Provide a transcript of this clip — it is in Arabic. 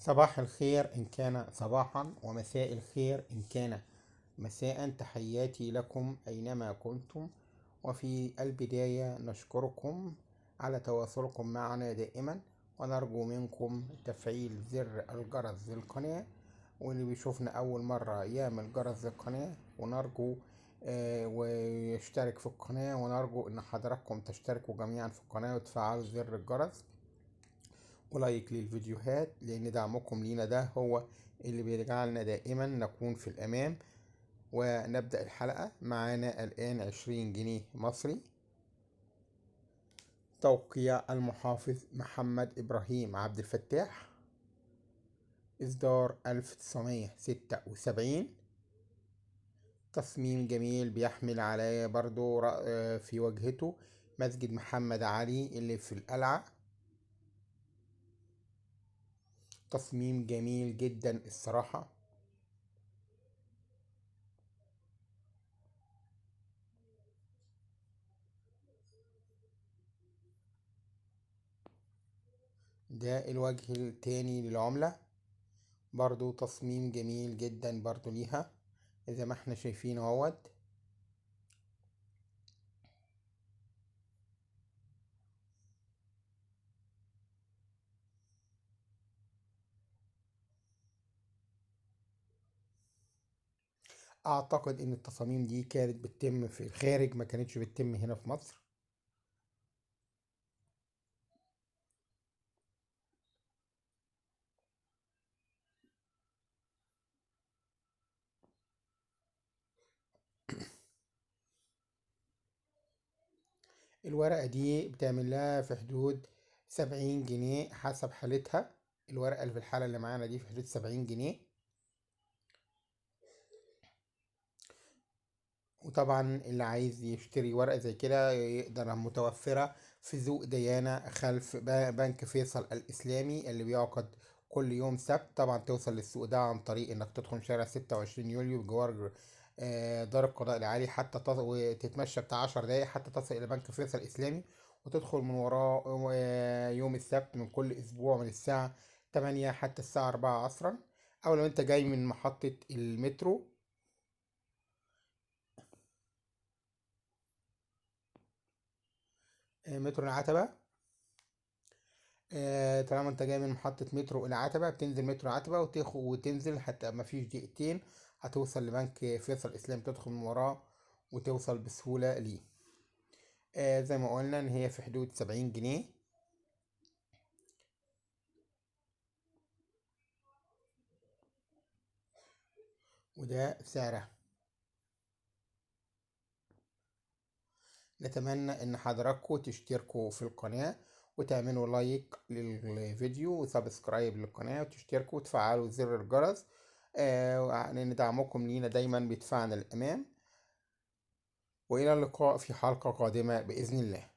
صباح الخير إن كان صباحا، ومساء الخير إن كان مساء. تحياتي لكم أينما كنتم. وفي البداية نشكركم على تواصلكم معنا دائما، ونرجو منكم تفعيل زر الجرس للقناة، واللي بيشوفنا أول مرة يعمل جرس للقناة، ونرجو ويشترك في القناة، ونرجو إن حضراتكم تشتركوا جميعا في القناة وتفعلوا زر الجرس ولايك للفيديوهات، لأن دعمكم لينا ده هو اللي بيجعلنا دائما نكون في الأمام. ونبدأ الحلقة. معانا الآن 20 جنيه مصري، توقيع المحافظ محمد إبراهيم عبد الفتاح، إصدار 1976. تصميم جميل بيحمل على برضو في واجهته مسجد محمد علي اللي في القلعة. تصميم جميل جدا الصراحة. ده الوجه التاني للعملة، برضو تصميم جميل جدا برضو ليها زي ما احنا شايفين اهوت. اعتقد ان التصاميم دي كانت بتتم في الخارج، ما كانتش بتتم هنا في مصر. الورقة دي بتعمل لها في حدود 70 جنيه حسب حالتها. الورقة اللي في الحالة اللي معانا دي في حدود 70 جنيه. وطبعا اللي عايز يشتري ورقة زي كده يقدر، متوفرة في ذوق ديانة خلف بنك فيصل الإسلامي اللي بيعقد كل يوم سبت. طبعا توصل للسوق ده عن طريق انك تدخل شارع 26 يوليو بجوار دار القضاء العالي، حتى وتتمشى بتاع 10 دقايق حتى تصل إلى بنك فيصل الإسلامي، وتدخل من وراه يوم السبت من كل أسبوع من الساعة 8 حتى الساعة 4 عصرا. أو لو أنت جاي من محطة المترو، مترو العتبة. طالما انت جاي من محطة مترو العتبة، بتنزل مترو العتبة وتنزل حتى ما فيش دقيقتين هتوصل لبنك فيصل الإسلام، تدخل من وراه وتوصل بسهولة ليه. زي ما قلنا ان هي في حدود 70 جنيه. وده سعرها. نتمنى ان حضراتكم تشتركوا في القناة، وتعملوا لايك للفيديو وسبسكرايب للقناة، وتشتركوا وتفعلوا زر الجرس، لان دعمكم لينا دايما بيدفعنا للأمام. وإلى اللقاء في حلقة قادمة بإذن الله.